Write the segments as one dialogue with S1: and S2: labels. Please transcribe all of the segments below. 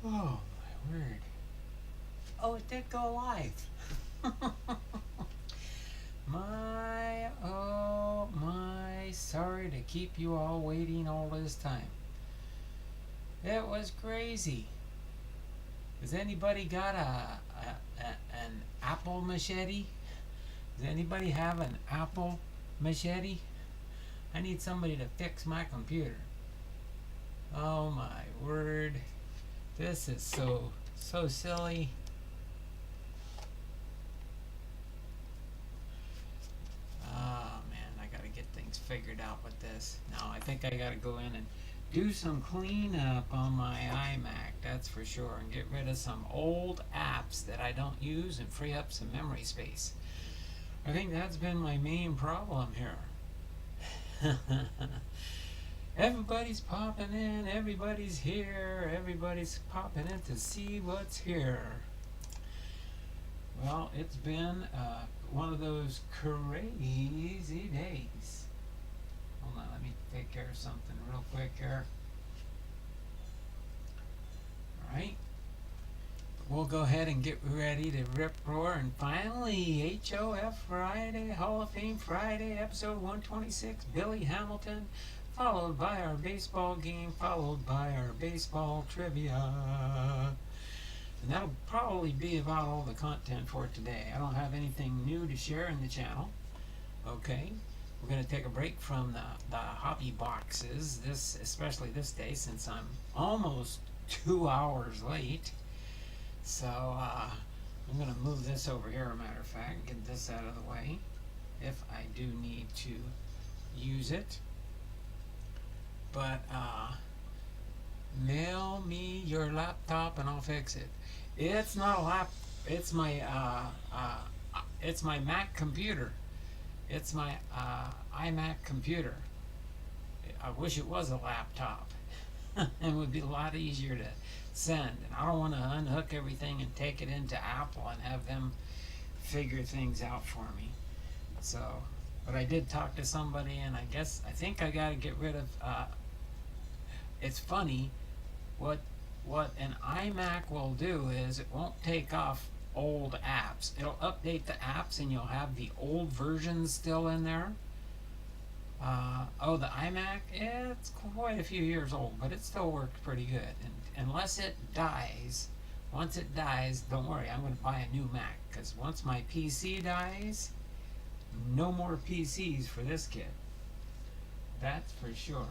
S1: Oh my word. Oh, it did go live. Oh my, sorry to keep you all waiting all this time. It was crazy. Has anybody got an Apple machete? Does anybody have an Apple machete? I need somebody to fix my computer. Oh my word. This is so silly. Oh man, I gotta get things figured out with this. Now I think I gotta go in and do some cleanup on my iMac, that's for sure, and get rid of some old apps that I don't use and free up some memory space. I think that's been my main problem here. Everybody's popping in, everybody's here, everybody's popping in to see what's here. Well, it's been one of those crazy days. Hold on, let me take care of something real quick here. Alright. We'll go ahead and get ready to rip roar, and finally HOF Friday, Hall of Fame Friday, episode 126, Billy Hamilton, followed by our baseball game, followed by our baseball trivia. And that'll probably be about all the content for today. I don't have anything new to share in the channel. Okay, we're going to take a break from the hobby boxes, especially this day, since I'm almost 2 hours late. So I'm going to move this over here, a matter of fact, get this out of the way if I do need to use it. But mail me your laptop and I'll fix it. It's not a it's my Mac computer. It's my iMac computer. I wish it was a laptop. It would be a lot easier to send. And I don't want to unhook everything and take it into Apple and have them figure things out for me. So, but I did talk to somebody, and I think I got to get rid of. It's funny, what an iMac will do is it won't take off old apps. It'll update the apps, and you'll have the old versions still in there. The iMac, it's quite a few years old, but it still works pretty good. And unless it dies, once it dies, don't worry, I'm going to buy a new Mac, because once my PC dies, no more PCs for this kid. That's for sure.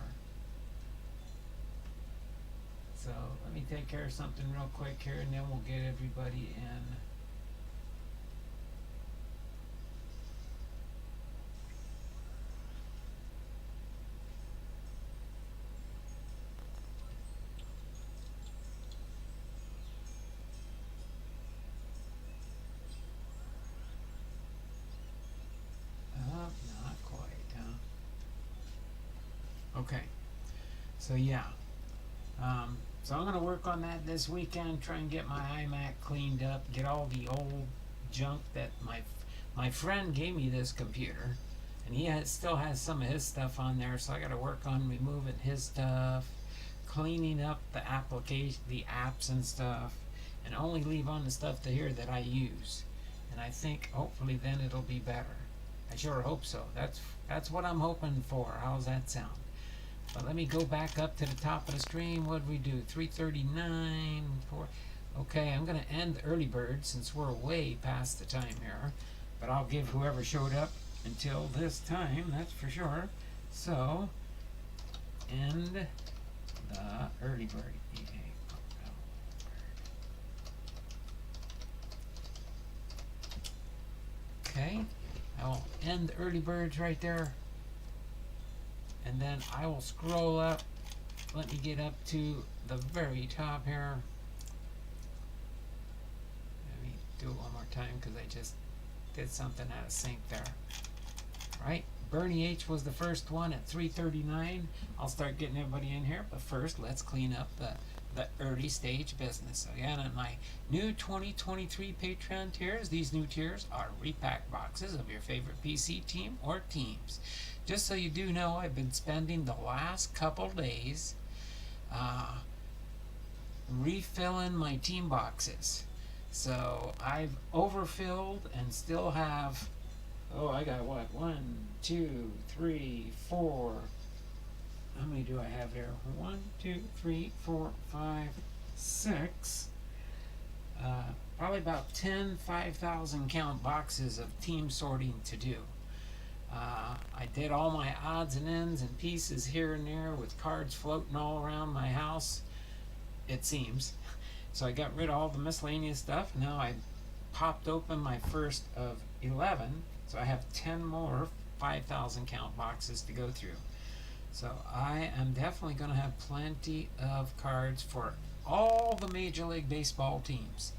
S1: So let me take care of something real quick here, and then we'll get everybody in. Not quite, huh? Okay. So yeah. So I'm going to work on that this weekend, try and get my iMac cleaned up, get all the old junk that my friend gave me this computer, and he still has some of his stuff on there, so I got to work on removing his stuff, cleaning up the application, the apps and stuff, and only leave on the stuff here that I use. And I think hopefully then it'll be better. I sure hope so. That's what I'm hoping for. How's that sound? But let me go back up to the top of the stream. What did we do? 3:39. 4. Okay, I'm going to end the early bird since we're way past the time here. But I'll give whoever showed up until this time, that's for sure. So, end the early bird. Okay, I will end the early birds right there. And then I will scroll up. Let me get up to the very top here. Let me do it one more time because I just did something out of sync there. Right? Bernie H was the first one at 3:39. I'll start getting everybody in here, but first let's clean up the early stage business. Again, on my new 2023 Patreon tiers, these new tiers are repack boxes of your favorite PC team or teams. Just so you do know, I've been spending the last couple days refilling my team boxes. So I've overfilled and still have, oh, I got what? 1, 2, 3, 4. How many do I have here? 1, 2, 3, 4, 5, 6. Probably about 10 5,000 count boxes of team sorting to do. I did all my odds and ends and pieces here and there with cards floating all around my house, it seems. So I got rid of all the miscellaneous stuff. Now I popped open my first of 11, so I have 10 more 5,000 count boxes to go through. So I am definitely going to have plenty of cards for all the Major League Baseball teams.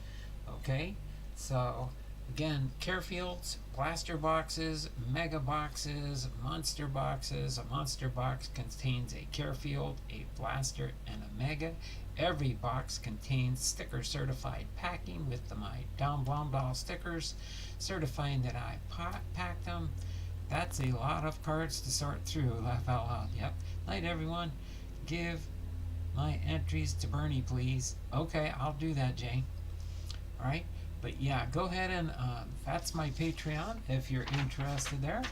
S1: Okay, so again, Carefields, blaster boxes, mega boxes, monster boxes. A monster box contains a Carefield, a blaster, and a mega. Every box contains sticker certified packing with my Don Blondal stickers certifying that I packed them. That's a lot of cards to sort through. Laugh out loud. Yep. Night, everyone. Give my entries to Bernie, please. Okay, I'll do that, Jay. All right. But yeah, go ahead and that's my Patreon if you're interested there.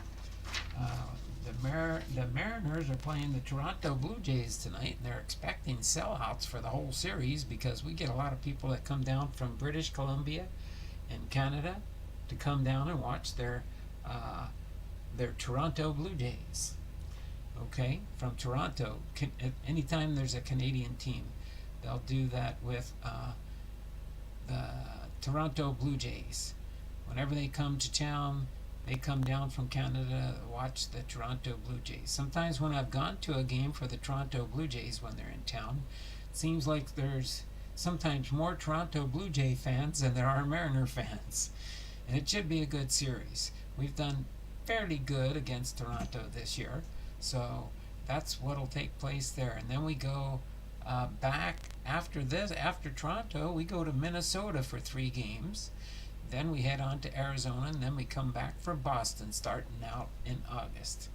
S1: The Mariners are playing the Toronto Blue Jays tonight, and they're expecting sellouts for the whole series because we get a lot of people that come down from British Columbia and Canada to come down and watch their Toronto Blue Jays. Okay, from Toronto. Anytime there's a Canadian team, they'll do that with the Toronto Blue Jays. Whenever they come to town, they come down from Canada to watch the Toronto Blue Jays. Sometimes when I've gone to a game for the Toronto Blue Jays when they're in town, it seems like there's sometimes more Toronto Blue Jay fans than there are Mariner fans. And it should be a good series. We've done fairly good against Toronto this year, so that's what'll take place there. And then we go back after Toronto, we go to Minnesota for 3 games. Then we head on to Arizona, and then we come back for Boston starting out in August.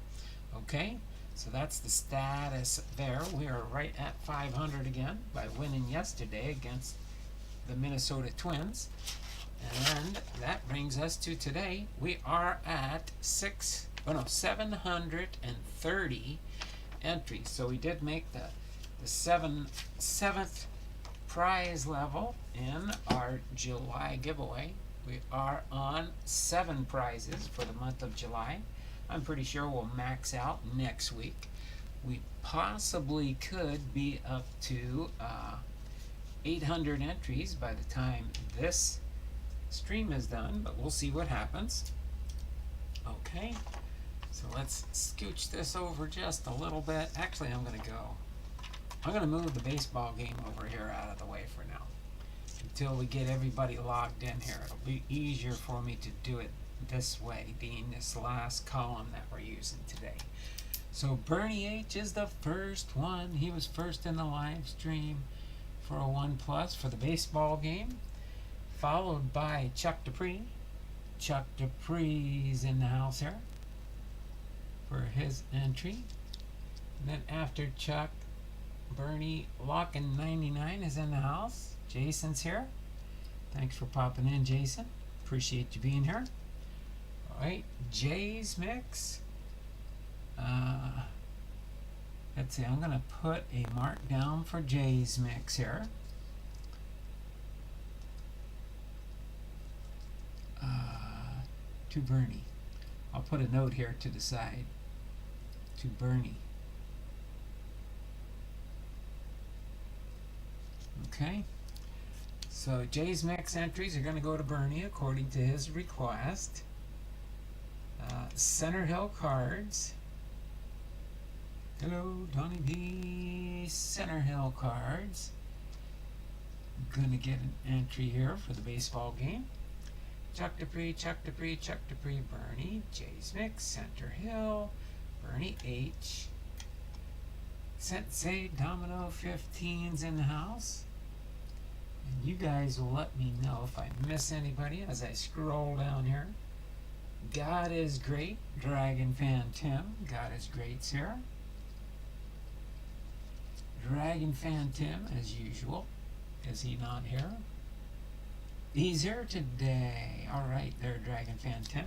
S1: Okay, so that's the status there. We are right at 500 again by winning yesterday against the Minnesota Twins. And that brings us to today. We are at 730 entries. So we did make the seventh prize level in our July giveaway. We are on 7 prizes for the month of July. I'm pretty sure we'll max out next week. We possibly could be up to 800 entries by the time this stream is done, but we'll see what happens. Okay, so let's scooch this over just a little bit. Actually, I'm going to move the baseball game over here out of the way for now until we get everybody logged in here. It'll be easier for me to do it this way, being this last column that we're using today. So Bernie H is the first one. He was first in the live stream for a 1+ for the baseball game, followed by Chuck Dupree. Chuck Dupree's in the house here for his entry. And then after Chuck, Bernie Lockin 99 is in the house. Jason's here. Thanks for popping in, Jason. Appreciate you being here. Alright, Jay's Mix. Let's see, I'm going to put a mark down for Jay's Mix here. To Bernie. I'll put a note here to the side. To Bernie. Okay. So Jay's Mix entries are going to go to Bernie according to his request. Center Hill Cards. Hello, Donnie B. Center Hill Cards. I'm going to get an entry here for the baseball game. Chuck Dupree, Chuck Dupree, Chuck Dupree, Bernie, Jay's Mix, Center Hill, Bernie H. Sensei Domino 15's in the house. And you guys will let me know if I miss anybody as I scroll down here. God is Great, Dragon Fan Tim. God is Great's here. Dragon Fan Tim, as usual. Is he not here? He's here today. All right, there, Dragon Fan Tim.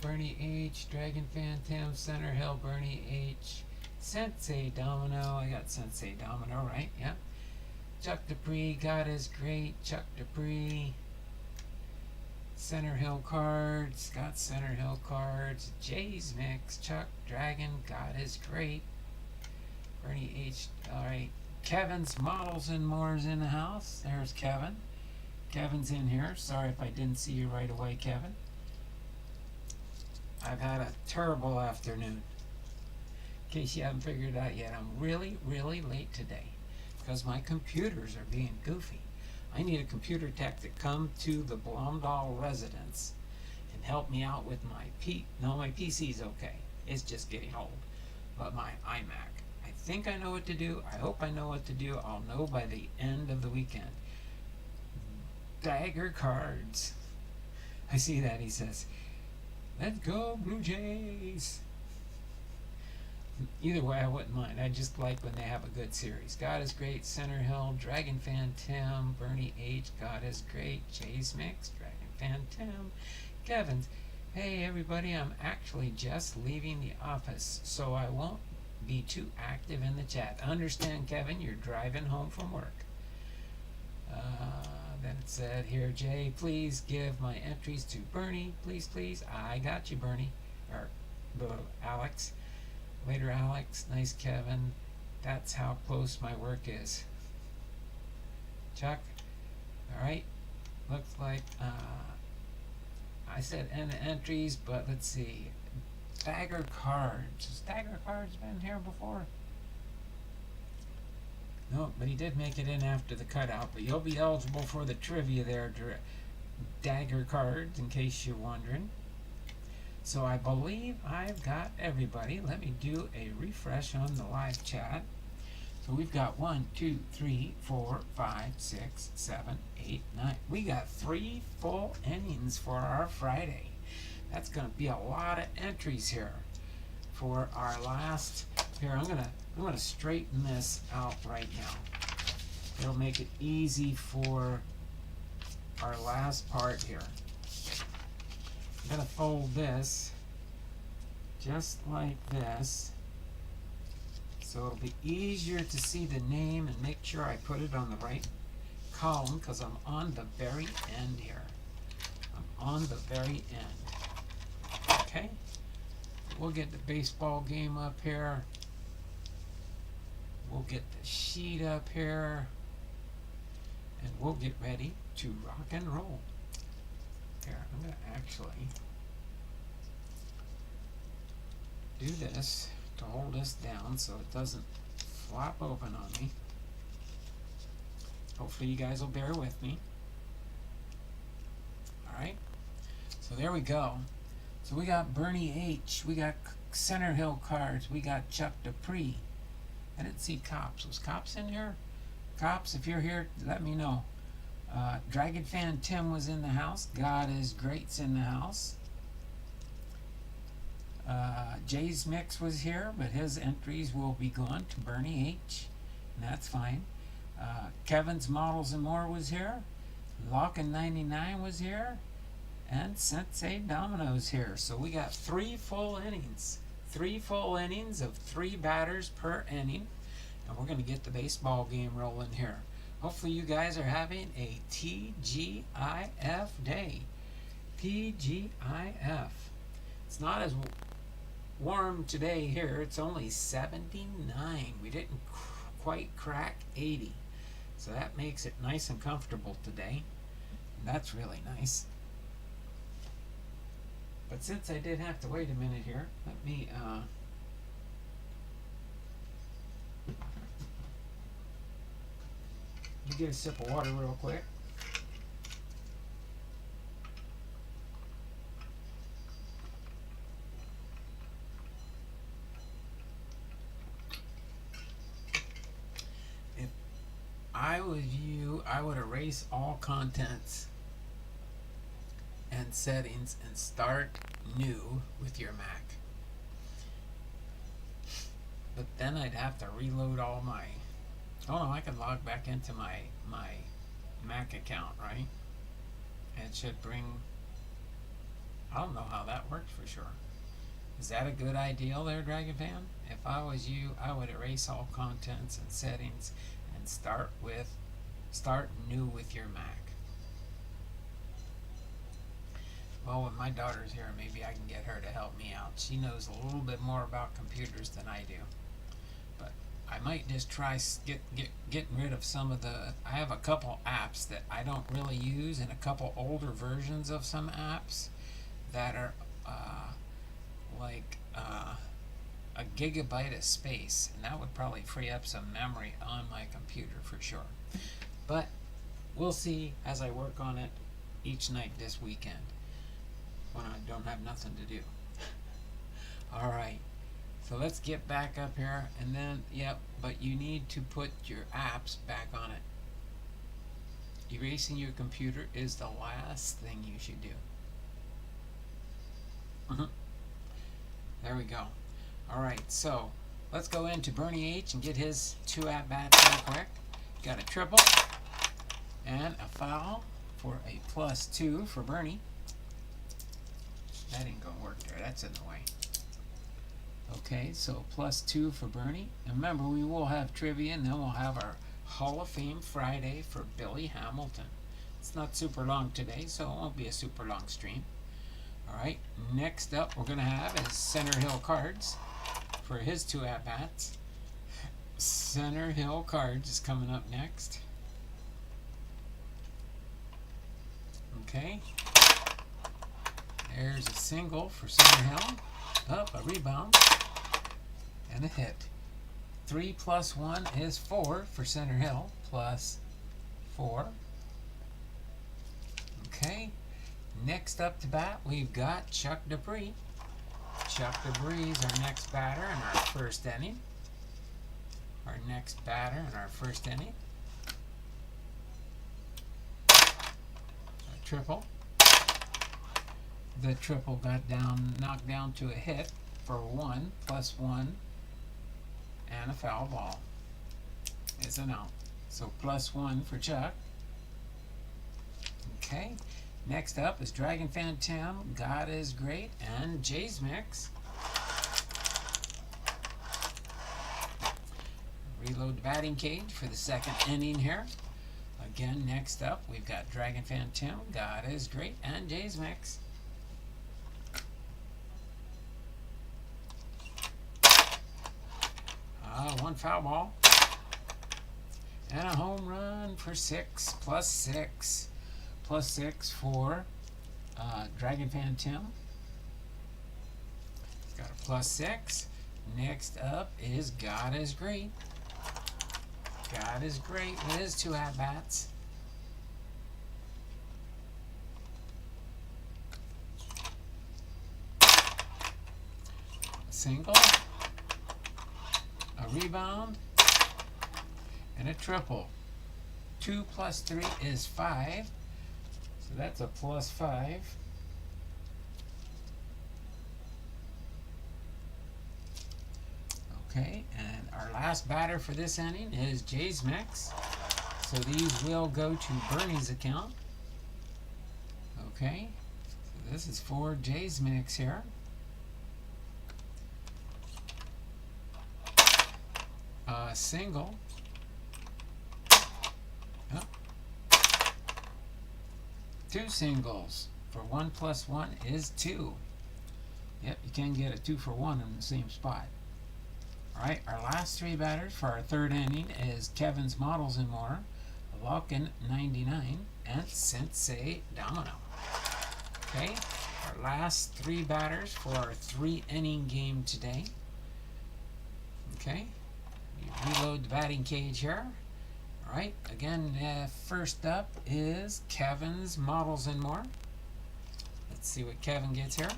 S1: Bernie H, Dragon Fan Tim, Center Hill, Bernie H, Sensei Domino. I got Sensei Domino, right? Yeah. Chuck Dupree, God is great. Chuck Dupree. Center Hill Cards, got Center Hill Cards. Jay's Mix, Chuck, Dragon, God is great. Bernie H, alright. Kevin's Models and More's in the house. There's Kevin. Kevin's in here. Sorry if I didn't see you right away, Kevin. I've had a terrible afternoon. In case you haven't figured it out yet, I'm really, really late today because my computers are being goofy. I need a computer tech to come to the Blomdahl residence and help me out with my my PC's okay. It's just getting old. But my iMac, I think I know what to do. I hope I know what to do. I'll know by the end of the weekend. Dagger Cards. I see that, he says. Let's go, Blue Jays. Either way, I wouldn't mind. I just like when they have a good series. God is great. Center Hill, Dragon Fan Tim, Bernie H, God is great. Jay's Mix, Dragon Fan Tim, Kevin's. Hey everybody, I'm actually just leaving the office, so I won't be too active in the chat. Understand, Kevin, you're driving home from work. Then it said here, Jay, please give my entries to Bernie. Please, please. I got you, Bernie. Or Alex. Later, Alex. Nice, Kevin. That's how close my work is. Chuck. Alright. Looks like I said end entries, but let's see. Dagger Cards. Has Dagger Cards been here before? No, but he did make it in after the cutout. But you'll be eligible for the trivia there, Dagger Cards, in case you're wondering. So I believe I've got everybody. Let me do a refresh on the live chat. So we've got 1, 2, 3, 4, 5, 6, 7, 8, 9. We got 3 full innings for our Friday. That's going to be a lot of entries here for our last. Here, I'm gonna straighten this out right now. It'll make it easy for our last part here. I'm gonna fold this just like this, so it'll be easier to see the name and make sure I put it on the right column, because I'm on the very end here. I'm on the very end. Okay, we'll get the baseball game up here. We'll get the sheet up here, and we'll get ready to rock and roll. Here, I'm going to actually do this to hold this down so it doesn't flop open on me. Hopefully you guys will bear with me. Alright, so there we go. So we got Bernie H, we got Center Hill Cards, we got Chuck Dupree. I didn't see Cops. Was Cops in here? Cops, if you're here, let me know. Dragon Fan Tim was in the house. God is Great's in the house. Jay's Mix was here, but his entries will be gone to Bernie H. And that's fine. Kevin's Models and More was here. Lockin' 99 was here. And Sensei Domino's here. So we got 3 full innings. 3 full innings of 3 batters per inning. And we're going to get the baseball game rolling here. Hopefully you guys are having a TGIF day. TGIF. It's not as warm today here. It's only 79. We didn't quite crack 80. So that makes it nice and comfortable today. And that's really nice. But since I did have to wait a minute here, let me get a sip of water real quick. If I was you, I would erase all contents and settings and start new with your Mac. But then I'd have to reload all my Oh no, I can log back into my Mac account, right? It should bring. I don't know how that works for sure. Is that a good idea there, Dragon Fan? If I was you, I would erase all contents and settings and start new with your Mac. Well, when my daughter's here, maybe I can get her to help me out. She knows a little bit more about computers than I do. But I might just try getting rid of some of the. I have a couple apps that I don't really use, and a couple older versions of some apps that are like a gigabyte of space, and that would probably free up some memory on my computer for sure. But we'll see as I work on it each night this weekend when I don't have nothing to do. All right, so let's get back up here, and then but you need to put your apps back on it. Erasing your computer is the last thing you should do. There we go. All right, so let's go into Bernie H and get his 2 at-bats real quick. Got a triple and a foul for a +2 for Bernie. That ain't gonna work there. That's in the way. Okay, so +2 for Bernie. And remember, we will have trivia, and then we'll have our Hall of Fame Friday for Billy Hamilton. It's not super long today, so it won't be a super long stream. All right, next up we're going to have is Center Hill Cards for his 2 at-bats. Center Hill Cards is coming up next. Okay. There's a single for Center Hill. Up, a rebound. And a hit. 3 + 1 is 4 for Center Hill. +4. Okay. Next up to bat, we've got Chuck Dupree. Chuck Dupree is our next batter in our first inning. Our next batter in our first inning. A triple. The triple got knocked down to a hit for 1 + 1 and a foul ball. It's an out. So +1 for Chuck. Okay. Next up is Dragon Fan Tim, God is Great, and Jay's Mix. Reload the batting cage for the second inning here. Again, next up, we've got Dragon Fan Tim, God is Great, and Jay's Mix. One foul ball. And a home run for 6 +6. +6 for Dragon Fan Tim. Got a +6. Next up is God is Great. God is Great with his 2 at-bats. A single, a rebound, and a triple. 2 + 3 is 5. So that's a +5. Okay, and our last batter for this inning is Jay's Mix. So these will go to Bernie's account. Okay, so this is for Jay's Mix here. Single. Oh. 2 singles for 1 + 1 is 2. Yep, you can get a 2 for 1 in the same spot. Alright, our last 3 batters for our third inning is Kevin's Models and More, Lockin 99, and Sensei Domino. Okay, our last 3 batters for our 3-inning game today. Okay, you reload the batting cage here. Alright, again, first up is Kevin's Models and More. Let's see what Kevin gets here.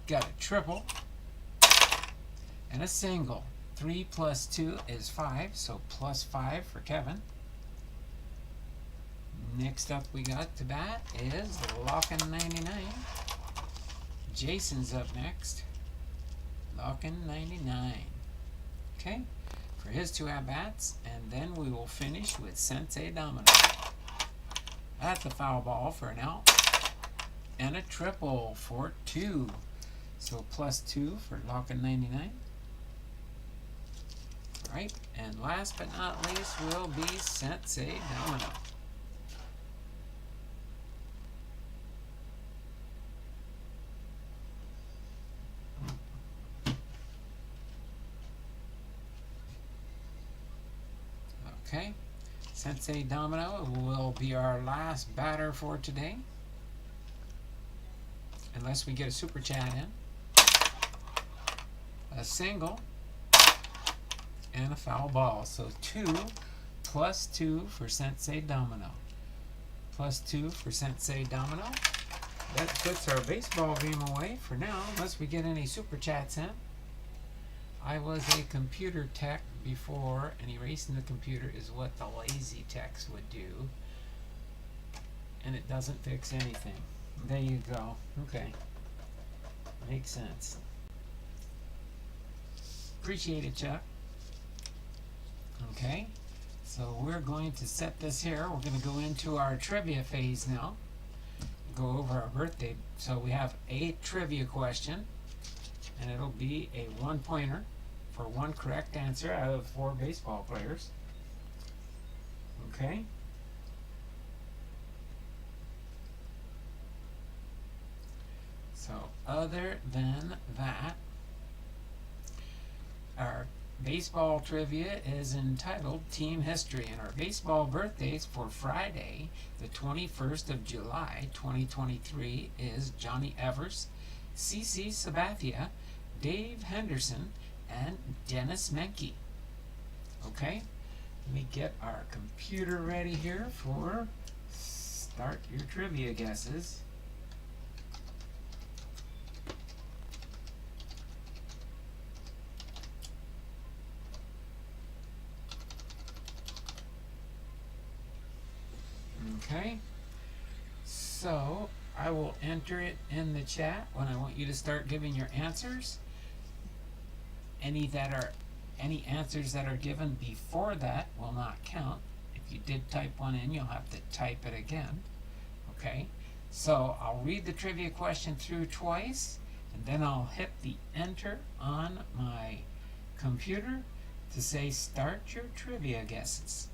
S1: Got a triple and a single. 3 + 2 is 5, so +5 for Kevin. Next up we got to bat is Lockin 99. Jason's up next. Lockin 99. Okay, for for his 2 at-bats, and then we will finish with Sensei Domino. That's a foul ball for an out, and a triple for 2. So +2 for Lockin 99. Right, and last but not least will be Sensei Domino. Okay, Sensei Domino will be our last batter for today, unless we get a super chat in. A single and a foul ball. So 2 +2 for Sensei Domino. +2 for Sensei Domino. That puts our baseball game away for now, unless we get any super chats in. I was a computer tech before, and erasing the computer is what the lazy techs would do. And it doesn't fix anything. There you go. Okay. Makes sense. Appreciate it, Chuck. Okay. So we're going to set this here. We're going to go into our trivia phase now. Go over our birthday. So we have a trivia question, and it'll be a 1-pointer for 1 correct answer out of 4 baseball players. Okay. So other than that, our baseball trivia is entitled Team History, and our baseball birthdays for Friday, the 21st of July, 2023 is Johnny Evers, CC Sabathia, Dave Henderson, and Dennis Menke. Okay, let me get our computer ready here for start your trivia guesses. Okay, so I will enter it in the chat when I want you to start giving your answers. Any answers that are given before that will not count. If you did type one in, you'll have to type it again. Okay, so I'll read the trivia question through twice, and then I'll hit the enter on my computer to say start your trivia guesses.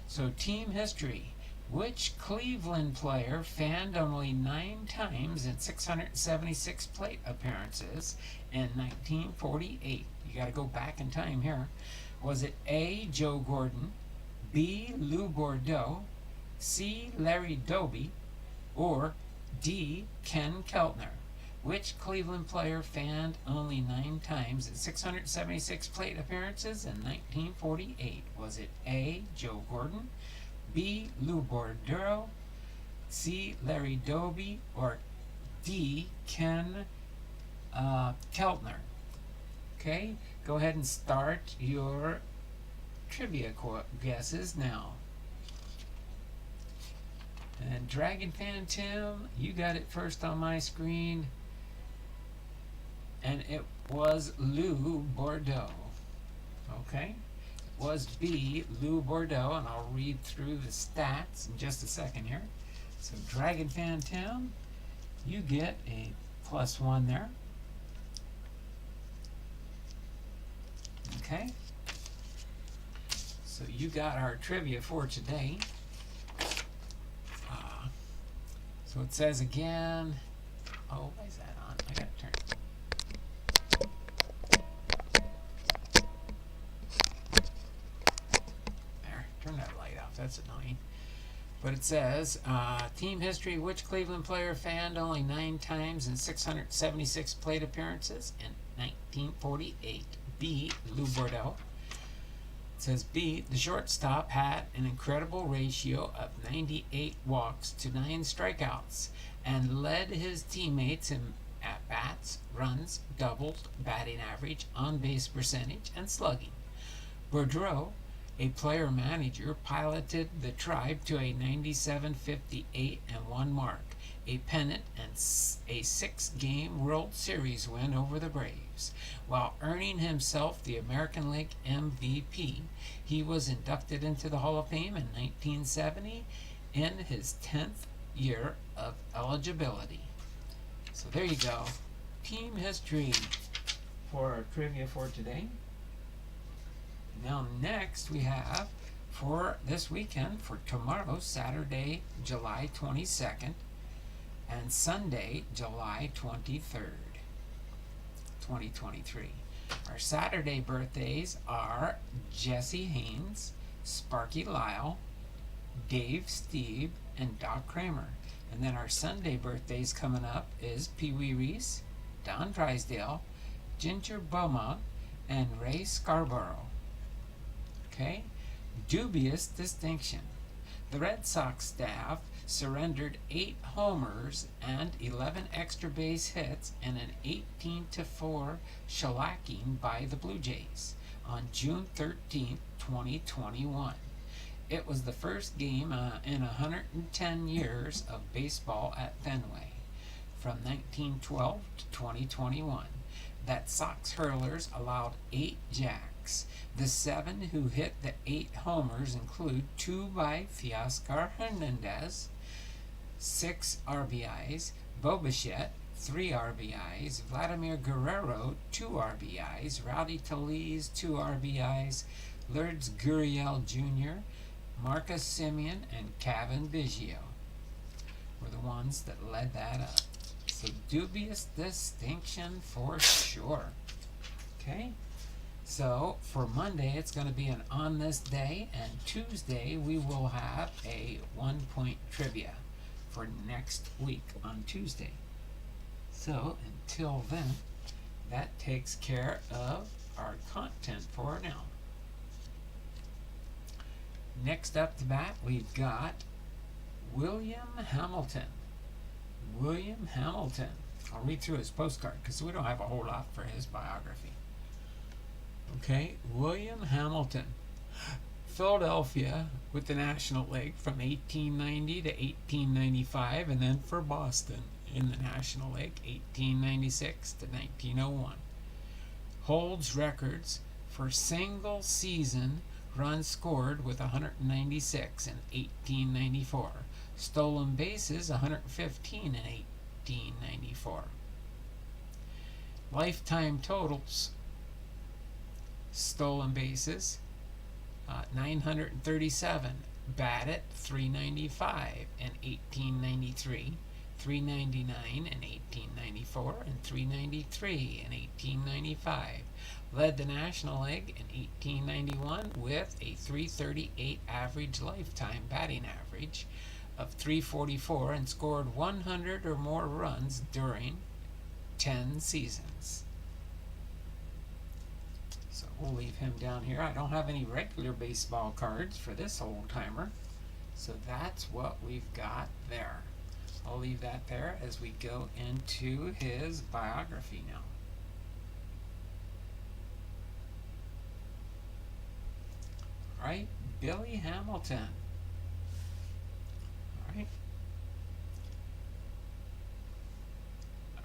S1: So team history. Which Cleveland player fanned only 9 times in 676 plate appearances in 1948? You got to go back in time here. Was it A, Joe Gordon, B, Lou Bordeaux, C, Larry Doby, or D, Ken Keltner? Which Cleveland player fanned only 9 times in 676 plate appearances in 1948? Was it A, Joe Gordon, B, Lou Bordeaux, C, Larry Doby, or D, Ken Keltner? Okay, go ahead and start your trivia guesses now. And Dragon Fan Tim, you got it first on my screen, and it was Lou Bordeaux. Okay, it was B, Lou Bordeaux, and I'll read through the stats in just a second here. So Dragon Fan Tim, you get a +1 there. Okay, so you got our trivia for today. So it says again, oh, why is that on? I gotta turn there, turn that light off, that's annoying. But it says, team history, which Cleveland player fanned only 9 times in 676 plate appearances in 1948? B, Lou Bordeaux. It says B, the shortstop had an incredible ratio of 98 walks to 9 strikeouts and led his teammates in at-bats, runs, doubles, batting average, on-base percentage, and slugging. Bordeaux, a player-manager, piloted the Tribe to a 97-58-1 mark, a pennant, and a 6-game World Series win over the Braves. Braves. While earning himself the American League MVP, he was inducted into the Hall of Fame in 1970 in his 10th year of eligibility. So there you go. Team history for our trivia for today. Now next we have for this weekend, for tomorrow, Saturday, July 22nd, and Sunday, July 23rd, 2023. Our Saturday birthdays are Jesse Haynes, Sparky Lyle, Dave Steve, and Doc Kramer. And then our Sunday birthdays coming up is Pee Wee Reese, Don Drysdale, Ginger Beaumont, and Ray Scarborough. Okay? Dubious distinction. The Red Sox staff surrendered 8 homers and 11 extra base hits in an 18-4 shellacking by the Blue Jays on June 13, 2021. It was the first game in 110 years of baseball at Fenway, from 1912 to 2021, that Sox hurlers allowed 8 jacks. The 7 who hit the 8 homers include 2 by Fiascar Hernandez, 6 RBIs, Bo Bichette, 3 RBIs, Vladimir Guerrero, 2 RBIs, Rowdy Tellez, 2 RBIs, Lourdes Gurriel Jr., Marcus Simeon, and Kevin Biggio were the ones that led that up. So dubious distinction for sure. Okay? So for Monday, it's going to be an On This Day, and Tuesday we will have a 1-point trivia for next week on Tuesday. So until then, that takes care of our content for now. Next up to bat, we've got William Hamilton. William Hamilton. I'll read through his postcard because we don't have a whole lot for his biography. Okay, William Hamilton. Philadelphia with the National League from 1890 to 1895, and then for Boston in the National League 1896 to 1901. Holds records for single season runs scored with 196 in 1894. Stolen bases 115 in 1894. Lifetime totals: stolen bases 937, batted 395 in 1893, 399 in 1894, and 393 in 1895. Led the National League in 1891 with a 338 average lifetime batting average of 344 and scored 100 or more runs during 10 seasons. So we'll leave him down here. I don't have any regular baseball cards for this old timer, so that's what we've got there. I'll leave that there as we go into his biography now. All right, Billy Hamilton.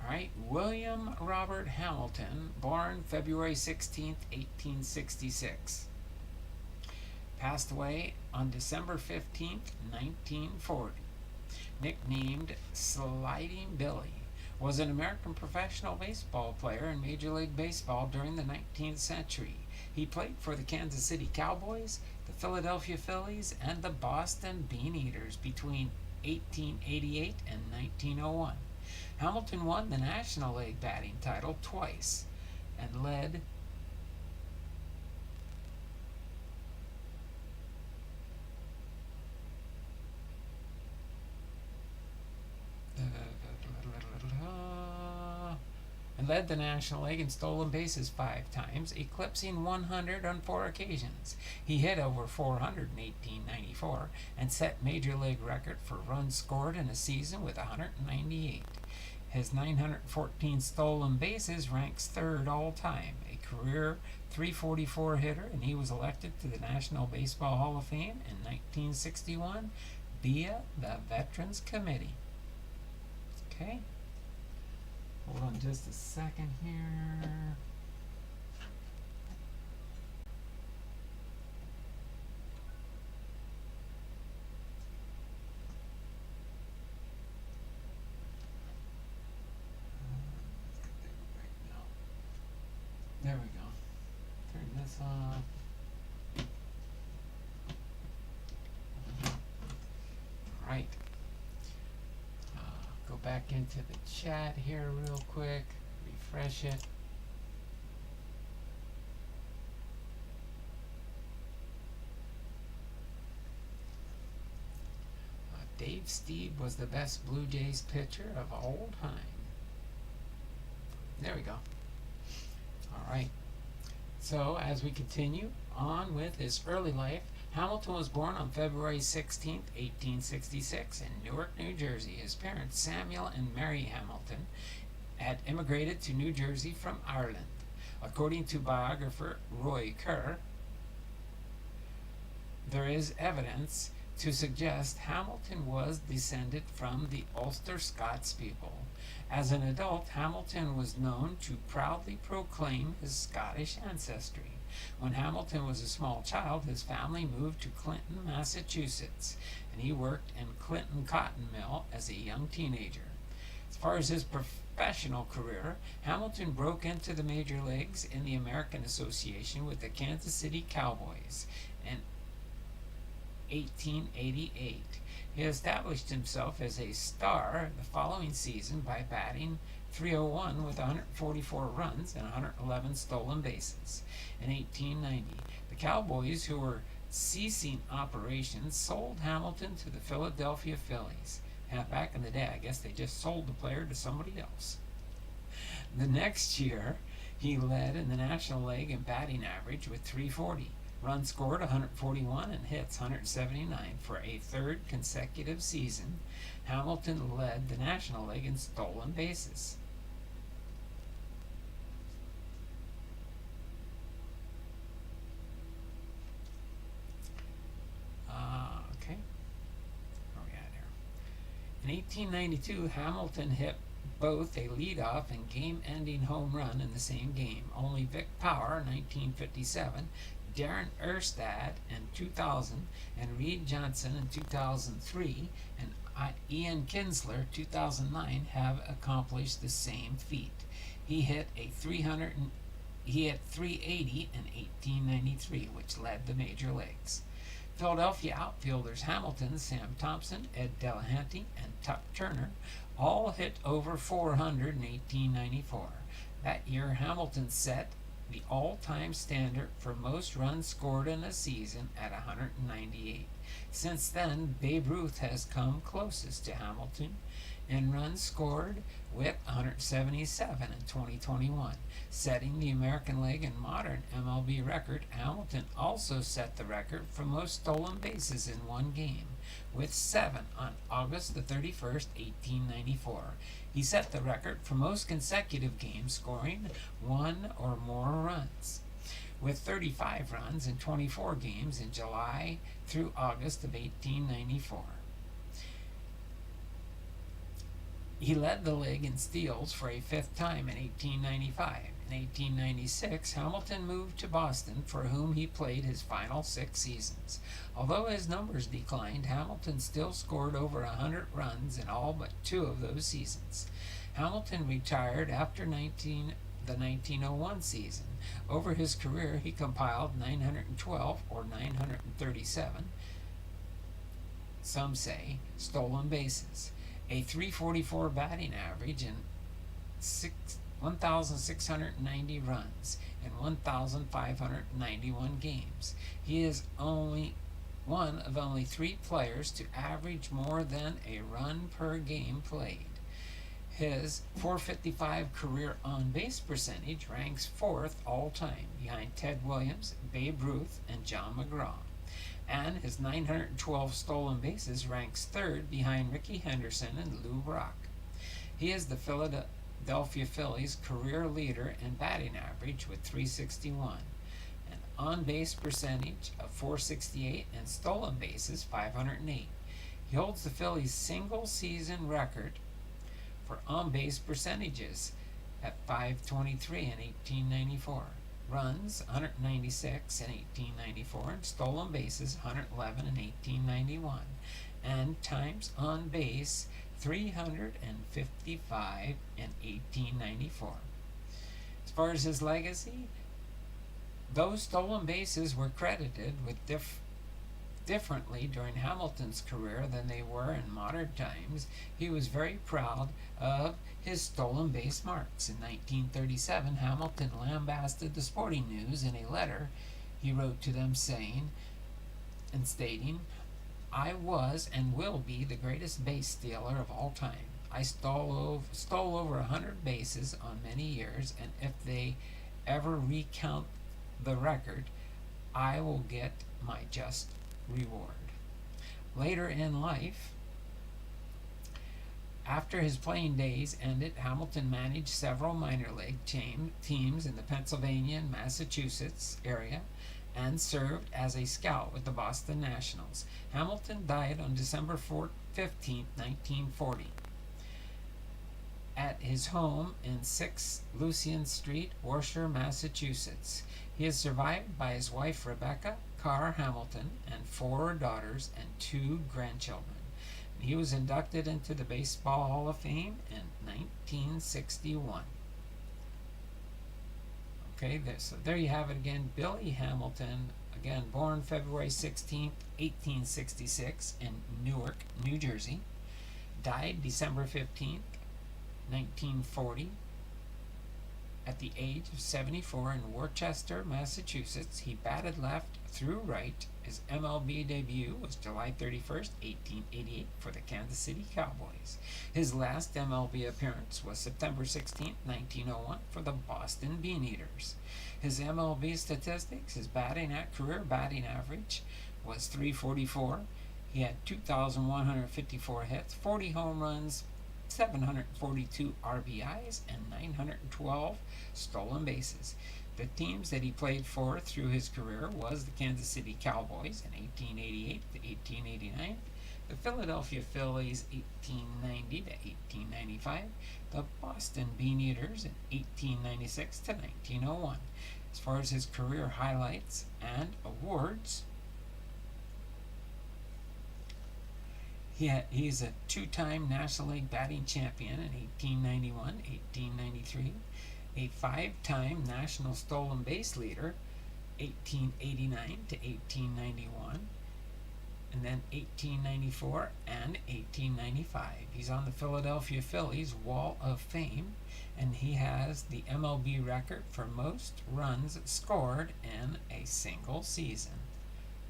S1: All right, William Robert Hamilton, born February 16th, 1866. Passed away on December 15th, 1940. Nicknamed Sliding Billy, was an American professional baseball player in Major League Baseball during the 19th century. He played for the Kansas City Cowboys, the Philadelphia Phillies, and the Boston Beaneaters between 1888 and 1901. Hamilton won the National League batting title twice and led the National League in stolen bases 5 times, eclipsing 100 on 4 occasions. He hit over 400 in 1894 and set Major League record for runs scored in a season with 198. His 914 stolen bases ranks 3rd all time, a career .344 hitter, and he was elected to the National Baseball Hall of Fame in 1961 via the Veterans Committee. Okay? Hold on just a second here. There we go. Turn this off. Right. Go back into the chat here real quick. Refresh it. Dave Steve was the best Blue Jays pitcher of all time. There we go. All right. So as we continue on with his early life, Hamilton was born on February 16, 1866 in Newark, New Jersey. His parents, Samuel and Mary Hamilton, had immigrated to New Jersey from Ireland. According to biographer Roy Kerr, there is evidence to suggest Hamilton was descended from the Ulster Scots people. As an adult, Hamilton was known to proudly proclaim his Scottish ancestry. When Hamilton was a small child, his family moved to Clinton, Massachusetts, and he worked in Clinton Cotton Mill as a young teenager. As far as his professional career, Hamilton broke into the major leagues in the American Association with the Kansas City Cowboys in 1888. He established himself as a star the following season by batting .301 with 144 runs and 111 stolen bases. In 1890, the Cowboys, who were ceasing operations, sold Hamilton to the Philadelphia Phillies. Now, back in the day, I guess they just sold the player to somebody else. The next year, he led in the National League in batting average with .340. Runs scored 141 and hits 179 for a third consecutive season. Hamilton led the National League in stolen bases. Okay. Where are we at here? In 1892, Hamilton hit both a leadoff and game-ending home run in the same game. Only Vic Power, 1957, Darren Erstad in 2000, and Reed Johnson in 2003, and Ian Kinsler, 2009, have accomplished the same feat. He hit 380 in 1893, which led the major leagues. Philadelphia outfielders Hamilton, Sam Thompson, Ed Delahanty, and Tuck Turner all hit over 400 in 1894. That year, Hamilton set the all-time standard for most runs scored in a season at 198. Since then, Babe Ruth has come closest to Hamilton in runs scored with 177 in 2021. Setting the American League and modern MLB record, Hamilton also set the record for most stolen bases in one game, with 7 on August the 31st, 1894. He set the record for most consecutive games scoring 1 or more runs, with 35 runs in 24 games in July through August of 1894. He led the league in steals for a 5th time in 1895. In 1896, Hamilton moved to Boston, for whom he played his final 6 seasons. Although his numbers declined, Hamilton still scored over 100 runs in all but 2 of those seasons. Hamilton retired after the 1901 season. Over his career, he compiled 912 or 937, some say, stolen bases, a .344 batting average in 1,690 runs in 1,591 games. He is only one of only 3 players to average more than a run per game played. His .455 career on-base percentage ranks 4th all-time, behind Ted Williams, Babe Ruth, and John McGraw. And his 912 stolen bases ranks 3rd behind Rickey Henderson and Lou Brock. He is the Philadelphia Phillies' career leader in batting average with .361, an on-base percentage of .468, and stolen bases 508. He holds the Phillies' single-season record for on-base percentages at 523 in 1894. Runs 196 in 1894, and stolen bases 111 in 1891, and times on base 355 in 1894. As far as his legacy, those stolen bases were credited with differently during Hamilton's career than they were in modern times. He was very proud of his stolen base marks. In 1937, Hamilton lambasted the Sporting News in a letter he wrote to them saying and stating, "I was and will be the greatest base stealer of all time. I stole over 100 bases on many years, and if they ever recount the record, I will get my just reward." Later in life, after his playing days ended, Hamilton managed several minor league teams in the Pennsylvania and Massachusetts area and served as a scout with the Boston Nationals. Hamilton died on December 15, 1940, at his home in 6 Lucien Street, Worcester, Massachusetts. He is survived by his wife Rebecca Carr Hamilton and 4 daughters and 2 grandchildren. He was inducted into the Baseball Hall of Fame in 1961. Okay, so there you have it again. Billy Hamilton, again born February 16th, 1866 in Newark, New Jersey. Died December 15th, 1940, at the age of 74 in Worcester, Massachusetts. He batted left through right. His MLB debut was July 31st, 1888 for the Kansas City Cowboys. His last MLB appearance was September 16th, 1901 for the Boston Beaneaters. His MLB statistics, his career batting average was .344. He had 2,154 hits, 40 home runs, 742 RBIs, and 912 stolen bases. The teams that he played for through his career was the Kansas City Cowboys in 1888 to 1889, the Philadelphia Phillies 1890 to 1895, the Boston Beaneaters in 1896 to 1901. As far as his career highlights and awards, he's a 2-time National League batting champion in 1891, 1893, a 5-time National Stolen Base leader, 1889 to 1891, and then 1894 and 1895. He's on the Philadelphia Phillies Wall of Fame, and he has the MLB record for most runs scored in a single season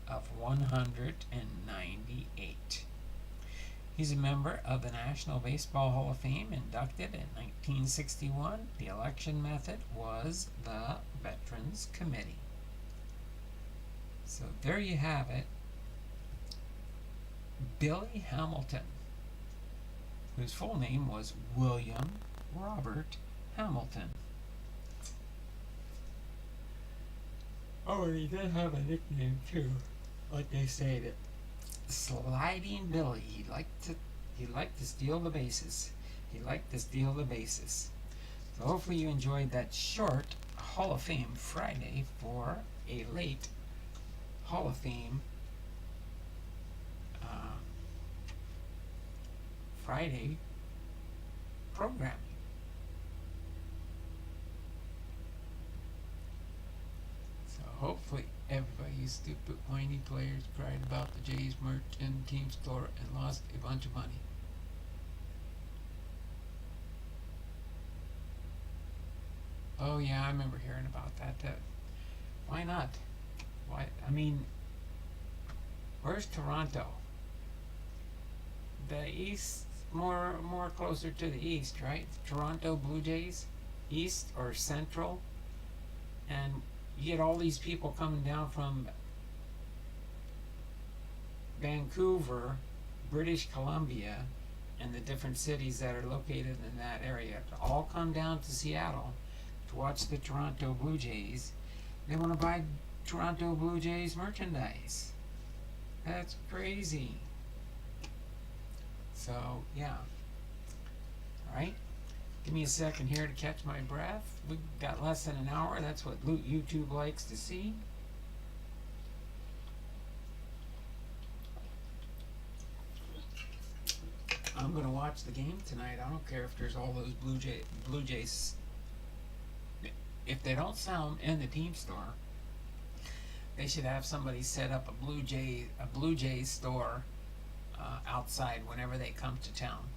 S1: of 198. He's a member of the National Baseball Hall of Fame, inducted in 1961. The election method was the Veterans Committee. So there you have it. Billy Hamilton, whose full name was William Robert Hamilton. Oh, and he did have a nickname too, like they say that. Sliding Billy. He liked to steal the bases. So hopefully you enjoyed that short Hall of Fame Friday for a late Hall of Fame Friday programming. So hopefully everybody, you stupid whiny players, cried about the Jays merch and team store and lost a bunch of money. Oh yeah, I remember hearing about that. Why not? Why? I mean, where's Toronto? The East, more closer to the East, right? Toronto Blue Jays, East or Central, and you get all these people coming down from Vancouver, British Columbia, and the different cities that are located in that area to all come down to Seattle to watch the Toronto Blue Jays. They want to buy Toronto Blue Jays merchandise. That's crazy. So, yeah. Alright? Give me a second here to catch my breath. We've got less than an hour. That's what YouTube likes to see. I'm going to watch the game tonight. I don't care if there's all those Blue Jays. If they don't sell them in the team store, they should have somebody set up a Blue Jays store outside whenever they come to town,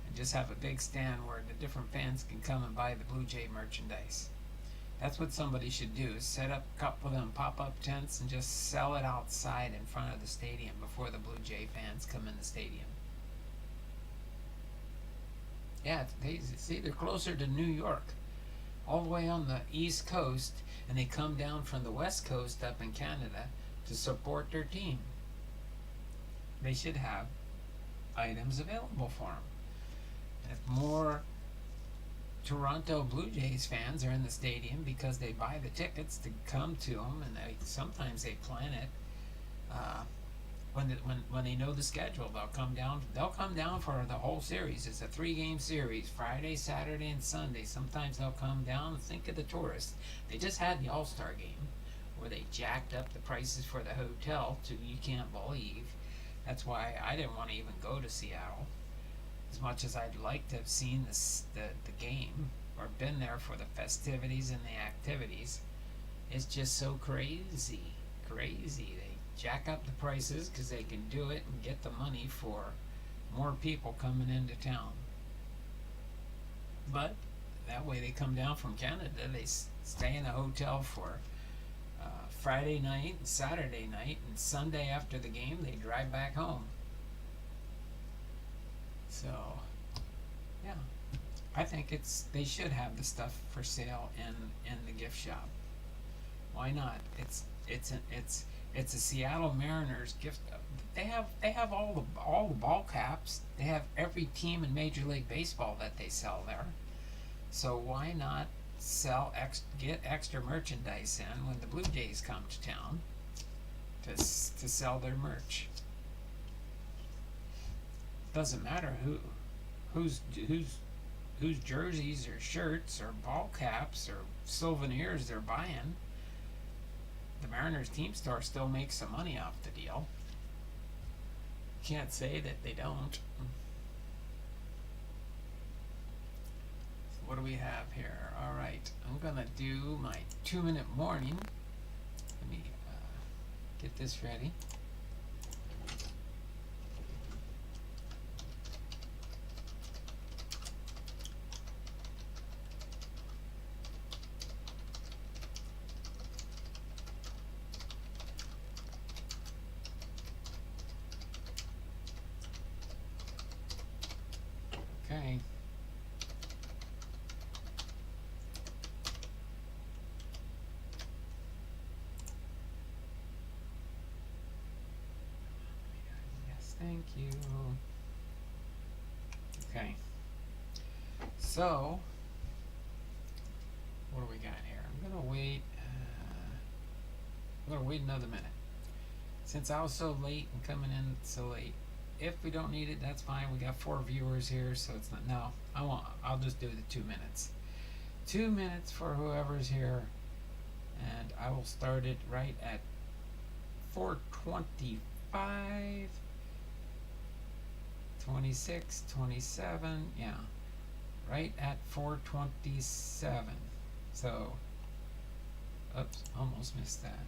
S1: and just have a big stand where the different fans can come and buy the Blue Jay merchandise. That's what somebody should do, is set up a couple of them pop-up tents and just sell it outside in front of the stadium before the Blue Jay fans come in the stadium. Yeah, they're closer to New York, all the way on the East Coast, and they come down from the West Coast up in Canada to support their team. They should have items available for them. If more Toronto Blue Jays fans are in the stadium because they buy the tickets to come to them, and sometimes they plan it when they know the schedule. They'll come down for the whole series. It's a 3-game series, Friday, Saturday, and Sunday. Sometimes they'll come down. Think of the tourists. They just had the All-Star game where they jacked up the prices for the hotel to you can't believe. That's why I didn't want to even go to Seattle, as much as I'd like to have seen the game or been there for the festivities and the activities. It's just so crazy. They jack up the prices because they can do it and get the money for more people coming into town. But that way they come down from Canada, they stay in a hotel for Friday night and Saturday night, and Sunday after the game they drive back home. So yeah, I think they should have the stuff for sale in the gift shop. Why not? It's a Seattle Mariners gift. They have all the ball caps. They have every team in Major League Baseball that they sell there. So why not get extra merchandise in when the Blue Jays come to town to sell their merch? Doesn't matter whose jerseys or shirts or ball caps or souvenirs they're buying. The Mariners team store still makes some money off the deal. Can't say that they don't. So what do we have here? All right, I'm gonna do my 2-minute warning. Let me get this ready. Okay. Yes, thank you. Okay. So, what do we got here? I'm gonna wait. I'm gonna wait another minute. Since I was so late and coming in so late. If we don't need it, that's fine. We got 4 viewers here, so it's not. No, I'll just do the 2 minutes. 2 minutes for whoever's here, and I will start it right at 4:25, 26, 27. Yeah, right at 4:27. So, oops, almost missed that.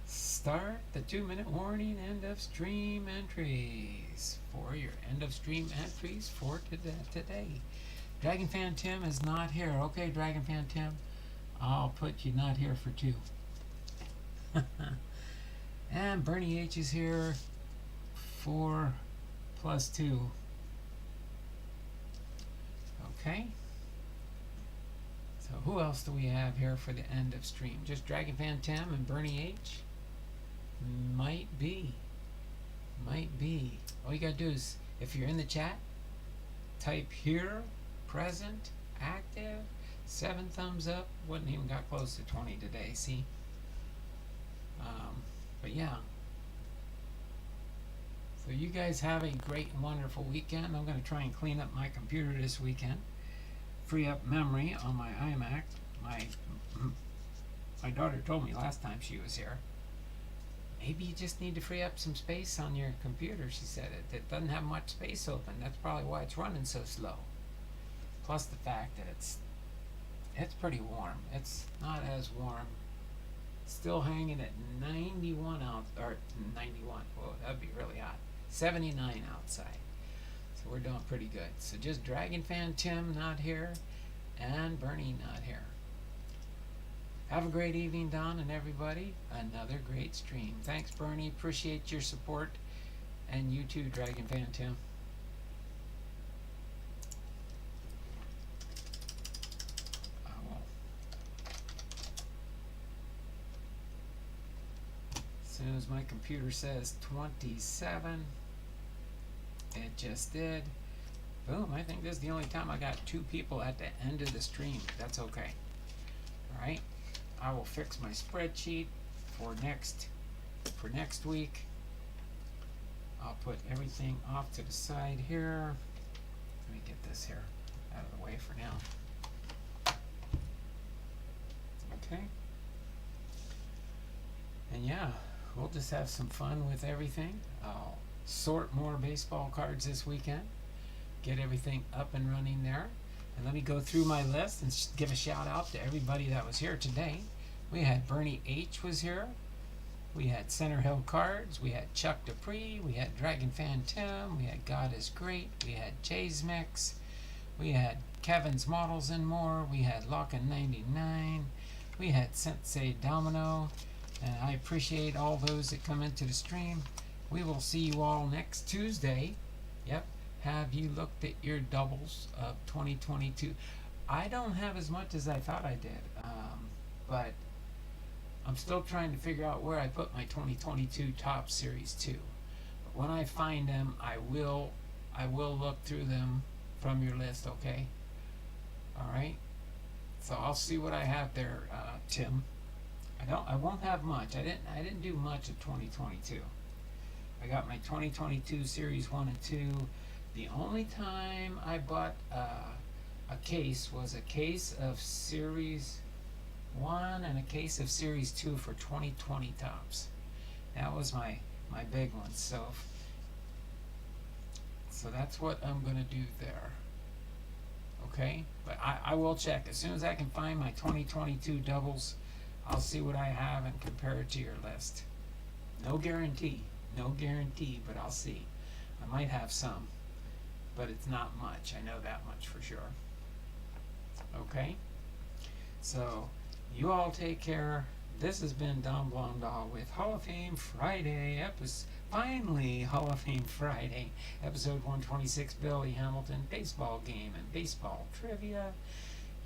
S1: Start the 2-minute warning. End of stream entries for your end of stream entries for today. Dragon Fan Tim is not here. Okay, Dragon Fan Tim, I'll put you not here for 2. And Bernie H is here. 4 + 2. Okay. So who else do we have here for the end of stream? Just Dragon Fan Tim and Bernie H. Might be. All you gotta do is, if you're in the chat, type here, present, active, 7 thumbs up. Wouldn't even got close to 20 today, see? But yeah. So you guys have a great and wonderful weekend. I'm going to try and clean up my computer this weekend, free up memory on my iMac. My daughter told me last time she was here, maybe you just need to free up some space on your computer. She said it doesn't have much space open. That's probably why it's running so slow. Plus the fact that it's pretty warm. It's not as warm. Still hanging at 91 out, or 91. Whoa, that'd be really hot. 79 outside. So we're doing pretty good. So just Dragon Fan Tim not here, and Bernie not here. Have a great evening, Don and everybody. Another great stream. Thanks, Bernie. Appreciate your support. And you too, Dragon Fan Tim. As soon as my computer says 27, it just did. Boom, I think this is the only time I got 2 people at the end of the stream. That's okay. Alright, I will fix my spreadsheet for next week. I'll put everything off to the side here. Let me get this here out of the way for now. Okay. And yeah, we'll just have some fun with everything. I'll sort more baseball cards this weekend, get everything up and running there. And let me go through my list and give a shout out to everybody that was here today. We had Bernie H was here. We had Center Hill Cards. We had Chuck Dupree. We had Dragon Fan Tim. We had God is Great. We had Jay's Mix. We had Kevin's Models and More. We had Lockin' 99. We had Sensei Domino. And I appreciate all those that come into the stream. We will see you all next Tuesday. Yep. Have you looked at your doubles of 2022? I don't have as much as I thought I did. But I'm still trying to figure out where I put my 2022 Top Series 2. But when I find them, I will look through them from your list, okay? Alright? So I'll see what I have there, Tim. I won't have much. I didn't do much of 2022. I got my 2022 Series 1 and 2. The only time I bought a case was a case of Series 1 and a case of Series 2 for 2020 Tops. That was my big one. So that's what I'm going to do there. Okay? But I will check. As soon as I can find my 2022 doubles, I'll see what I have and compare it to your list. No guarantee, but I'll see. I might have some, but it's not much. I know that much for sure. Okay? So, you all take care. This has been Don Blondahl with Hall of Fame Friday. Finally, Hall of Fame Friday. Episode 126, Billy Hamilton, baseball game and baseball trivia.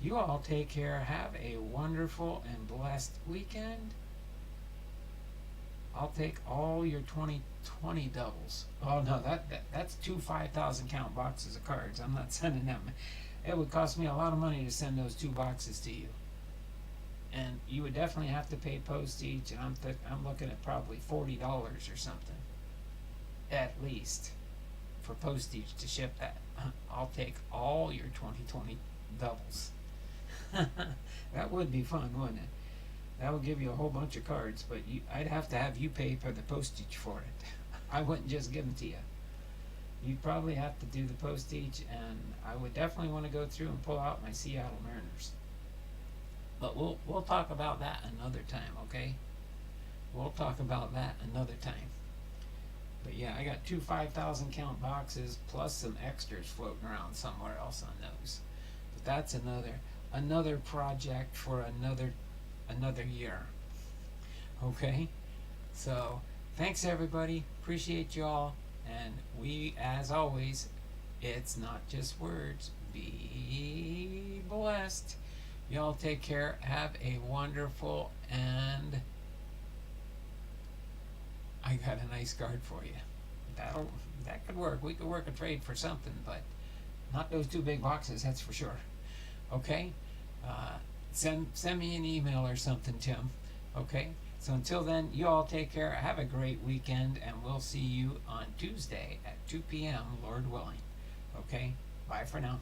S1: You all take care. Have a wonderful and blessed weekend. I'll take all your 2020 doubles. Oh no, that's 2 5,000 count boxes of cards. I'm not sending them. It would cost me a lot of money to send those 2 boxes to you. And you would definitely have to pay postage, and I'm looking at probably $40 or something. At least. For postage to ship that. I'll take all your 2020 doubles. That would be fun, wouldn't it? That would give you a whole bunch of cards, but I'd have to have you pay for the postage for it. I wouldn't just give them to you. You'd probably have to do the postage, and I would definitely want to go through and pull out my Seattle Mariners. But we'll talk about that another time, okay? We'll talk about that another time. But yeah, I got 2 5,000 count boxes plus some extras floating around somewhere else on those. But that's another project for another year. Okay? So, thanks everybody. Appreciate you all. And we, as always, it's not just words. Be blessed. Y'all take care. Have a wonderful, and I got a nice card for you. That could work. We could work a trade for something, but not those 2 big boxes, that's for sure. Okay? Send me an email or something, Tim. Okay? So until then, you all take care. Have a great weekend, and we'll see you on Tuesday at 2 p.m., Lord willing. Okay? Bye for now.